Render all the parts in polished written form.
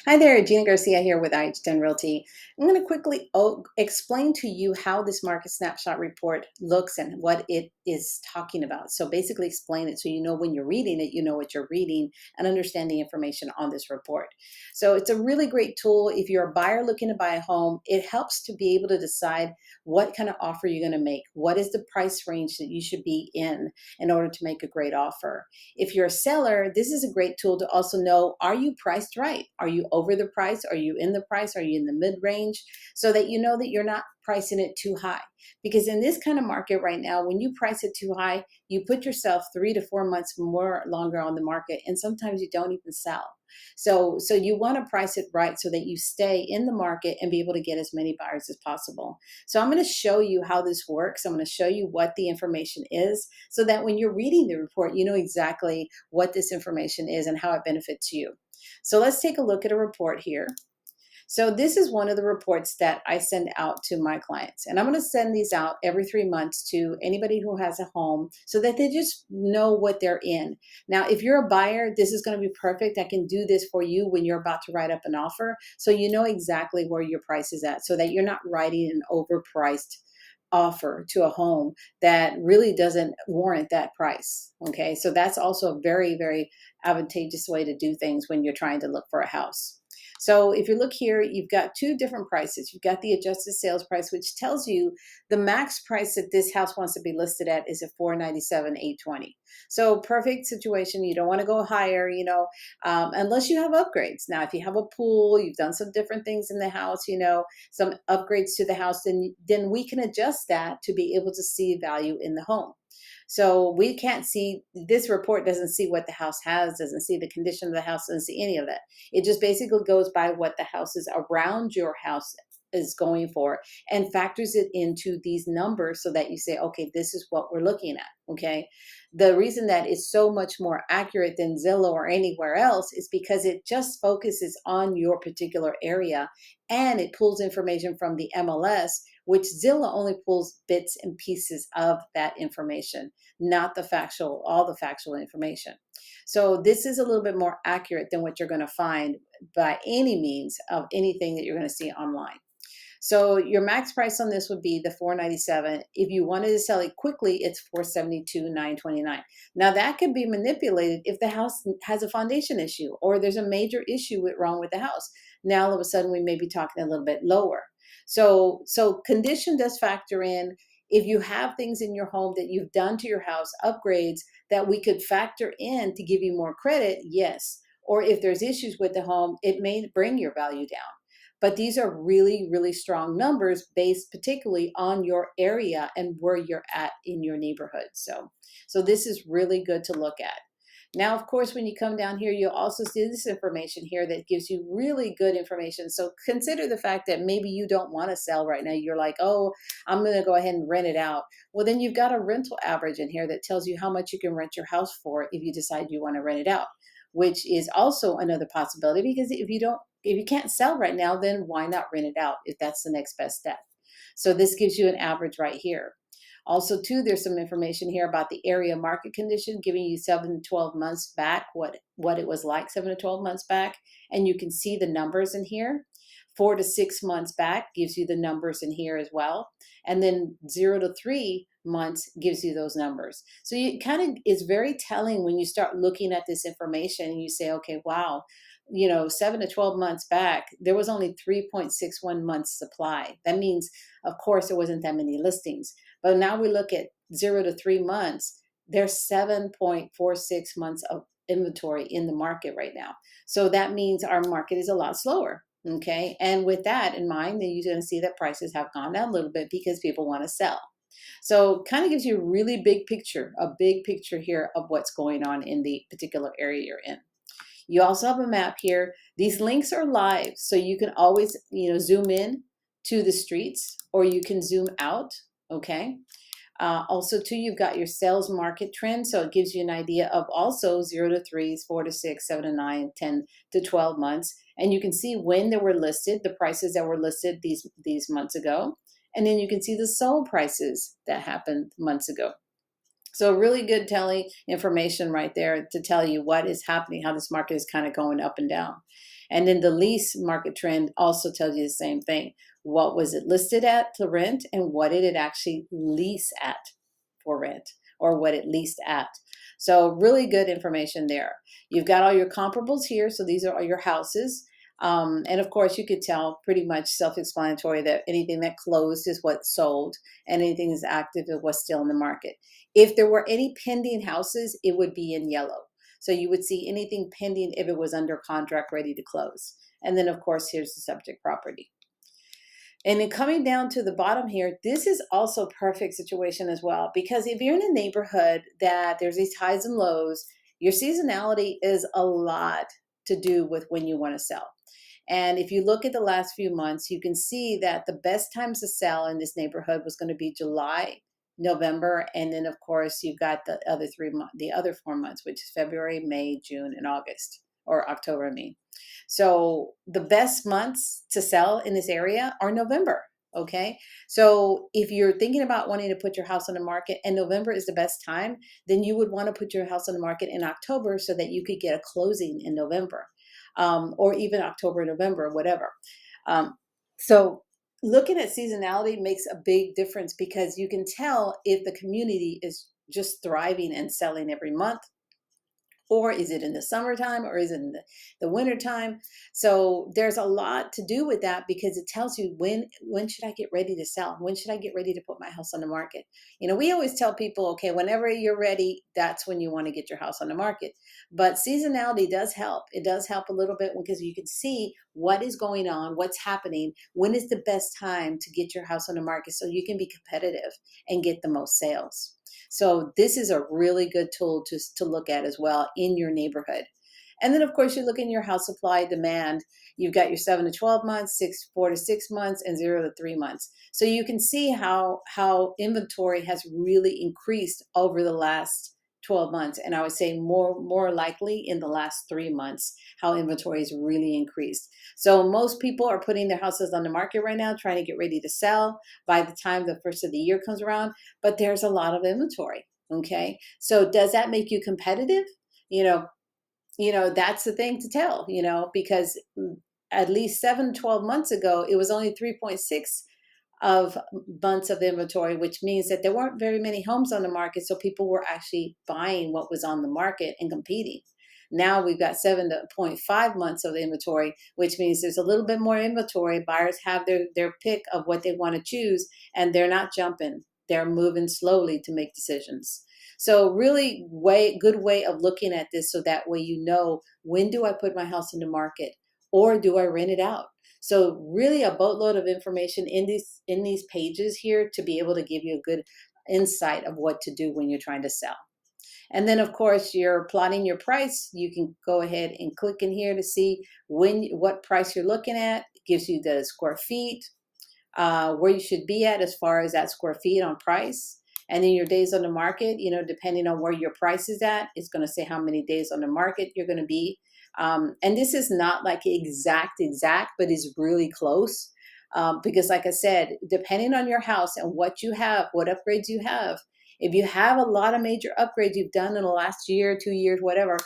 Hi there, Gina Garcia here with IH10 Realty. I'm going to quickly explain to you how this market snapshot report looks and what it is talking about. So basically explain it so you know when you're reading it, you know what you're reading and understand the information on this report. So it's a really great tool. If you're a buyer looking to buy a home, it helps to be able to decide what kind of offer you're going to make. What is the price range that you should be in order to make a great offer? If you're a seller, this is a great tool to also know, are you priced right? Are you over the price? Are you in the price? Are you in the mid range? So that you know that you're not pricing it too high. Because in this kind of market right now, when you price it too high, you put yourself 3 to 4 months more longer on the market, and sometimes you don't even sell. So you want to price it right so that you stay in the market and be able to get as many buyers as possible. So I'm going to show you how this works. I'm going to show you what the information is so that when you're reading the report, you know exactly what this information is and how it benefits you. So let's take a look at a report here. So this is one of the reports that I send out to my clients. And I'm going to send these out every 3 months to anybody who has a home so that they just know what they're in. Now, if you're a buyer, this is going to be perfect. I can do this for you when you're about to write up an offer. So you know exactly where your price is at so that you're not writing an overpriced offer to a home that really doesn't warrant that price. Okay. So that's also a very, very advantageous way to do things when you're trying to look for a house. So if you look here, you've got two different prices. You've got the adjusted sales price, which tells you the max price that this house wants to be listed at is at $497,820. So perfect situation. You don't want to go higher, unless you have upgrades. Now, if you have a pool, you've done some different things in the house, some upgrades to the house, then we can adjust that to be able to see value in the home. So we can't see, this report doesn't see what the house has, doesn't see the condition of the house, doesn't see any of that. It just basically goes by what the houses around your house is going for and factors it into these numbers so that you say, okay, this is what we're looking at. Okay. The reason that is so much more accurate than Zillow or anywhere else is because it just focuses on your particular area and it pulls information from the MLS, which Zillow only pulls bits and pieces of that information, not all the factual information. So this is a little bit more accurate than what you're going to find by any means of anything that you're going to see online. So your max price on this would be the $497. If you wanted to sell it quickly, it's $472,929. Now that could be manipulated if the house has a foundation issue or there's a major issue wrong with the house. Now all of a sudden we may be talking a little bit lower. So condition does factor in. If you have things in your home that you've done to your house, upgrades that we could factor in to give you more credit, yes. Or if there's issues with the home, it may bring your value down. But these are really, really strong numbers based particularly on your area and where you're at in your neighborhood. So this is really good to look at. Now, of course, when you come down here, you'll also see this information here that gives you really good information. So consider the fact that maybe you don't want to sell right now. You're like, oh, I'm going to go ahead and rent it out. Well, then you've got a rental average in here that tells you how much you can rent your house for if you decide you want to rent it out, which is also another possibility because if you can't sell right now, then why not rent it out if that's the next best step? So this gives you an average right here. Also, too, there's some information here about the area market condition, giving you 7 to 12 months back, what it was like 7 to 12 months back. And you can see the numbers in here. 4 to 6 months back gives you the numbers in here as well. And then 0 to 3 months gives you those numbers. So you kind of, it's very telling when you start looking at this information and you say, okay, wow, 7 to 12 months back, there was only 3.61 months supply. That means, of course, there wasn't that many listings. But now we look at 0 to 3 months, there's 7.46 months of inventory in the market right now. So that means our market is a lot slower. Okay. And with that in mind, then you're going to see that prices have gone down a little bit because people want to sell. So kind of gives you a really a big picture here of what's going on in the particular area you're in. You also have a map here. These links are live, so you can always, zoom in to the streets or you can zoom out, okay? Also, too, you've got your sales market trend, so it gives you an idea of also 0 to 3s, 4 to 6, 7 to 9, 10 to 12 months. And you can see when they were listed, the prices that were listed these months ago. And then you can see the sold prices that happened months ago. So really good telling information right there to tell you what is happening, how this market is kind of going up and down. And then the lease market trend also tells you the same thing. What was it listed at to rent, and what did it actually lease at for rent, or what it leased at? So really good information there. You've got all your comparables here. So these are all your houses. And of course, you could tell pretty much self-explanatory that anything that closed is what sold, and anything that's active is what's still in the market. If there were any pending houses, it would be in yellow. So you would see anything pending if it was under contract, ready to close. And then, of course, here's the subject property. And then coming down to the bottom here, this is also perfect situation as well, because if you're in a neighborhood that there's these highs and lows, your seasonality is a lot to do with when you want to sell. And if you look at the last few months, you can see that the best times to sell in this neighborhood was going to be July, November, and then of course you've got the other 4 months, which is February, May, June, and August, or October, I mean. So the best months to sell in this area are November. Okay. So if you're thinking about wanting to put your house on the market and November is the best time, then you would want to put your house on the market in October so that you could get a closing in November, or even October, November, whatever. So looking at seasonality makes a big difference, because you can tell if the community is just thriving and selling every month, or is it in the summertime, or is it in the winter time? So there's a lot to do with that, because it tells you when should I get ready to sell? When should I get ready to put my house on the market? We always tell people, okay, whenever you're ready, that's when you want to get your house on the market. But seasonality does help. It does help a little bit, because you can see what is going on, what's happening, when is the best time to get your house on the market, so you can be competitive and get the most sales. So this is a really good tool to look at as well in your neighborhood. And then of course you look in your house supply demand. You've got your 7 to 12 months, 4 to 6 months, and 0 to 3 months. So you can see how inventory has really increased over the last 12 months. And I would say more likely in the last 3 months, how inventory has really increased. So most people are putting their houses on the market right now, trying to get ready to sell by the time the first of the year comes around. But there's a lot of inventory. Okay. So does that make you competitive? That's the thing to tell, because at least 7 to 12 months ago, it was only 3.6 of months of inventory, which means that there weren't very many homes on the market. So people were actually buying what was on the market and competing. Now we've got 7.5 months of inventory, which means there's a little bit more inventory. Buyers have their pick of what they want to choose, and they're not jumping. They're moving slowly to make decisions. So really good way of looking at this, so that way when do I put my house in the market, or do I rent it out? So really a boatload of information in these pages here to be able to give you a good insight of what to do when you're trying to sell. And then of course you're plotting your price. You can go ahead and click in here to see what price you're looking at. It gives you the square feet, where you should be at as far as that square feet on price. And then your days on the market, depending on where your price is at, it's going to say how many days on the market you're going to be. And this is not like exact, but is really close. Because like I said, depending on your house and what you have, what upgrades you have, if you have a lot of major upgrades you've done in the last year, 2 years, whatever,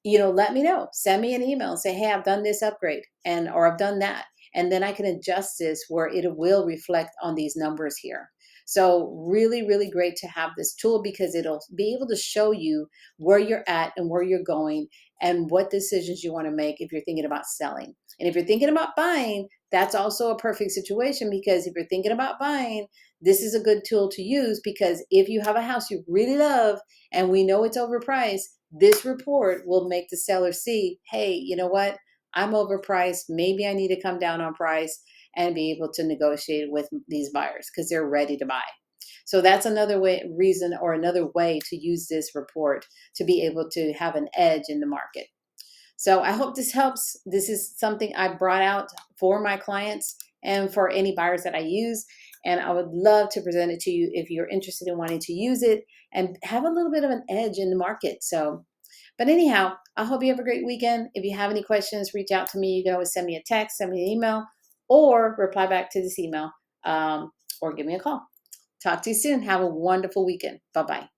let me know. Send me an email and say, hey, I've done this upgrade, or I've done that. And then I can adjust this where it will reflect on these numbers here. So really, really great to have this tool, because it'll be able to show you where you're at and where you're going and what decisions you want to make if you're thinking about selling. And if you're thinking about buying, that's also a perfect situation, because if you're thinking about buying, this is a good tool to use, because if you have a house you really love and we know it's overpriced, this report will make the seller see, hey, you know what? I'm overpriced. Maybe I need to come down on price and be able to negotiate with these buyers because they're ready to buy. So that's another reason or another way to use this report to be able to have an edge in the market. So I hope this helps. This is something I brought out for my clients and for any buyers that I use. And I would love to present it to you if you're interested in wanting to use it and have a little bit of an edge in the market. But anyhow, I hope you have a great weekend. If you have any questions, reach out to me. You can always send me a text, send me an email, or reply back to this email, or give me a call. Talk to you soon. Have a wonderful weekend. Bye-bye.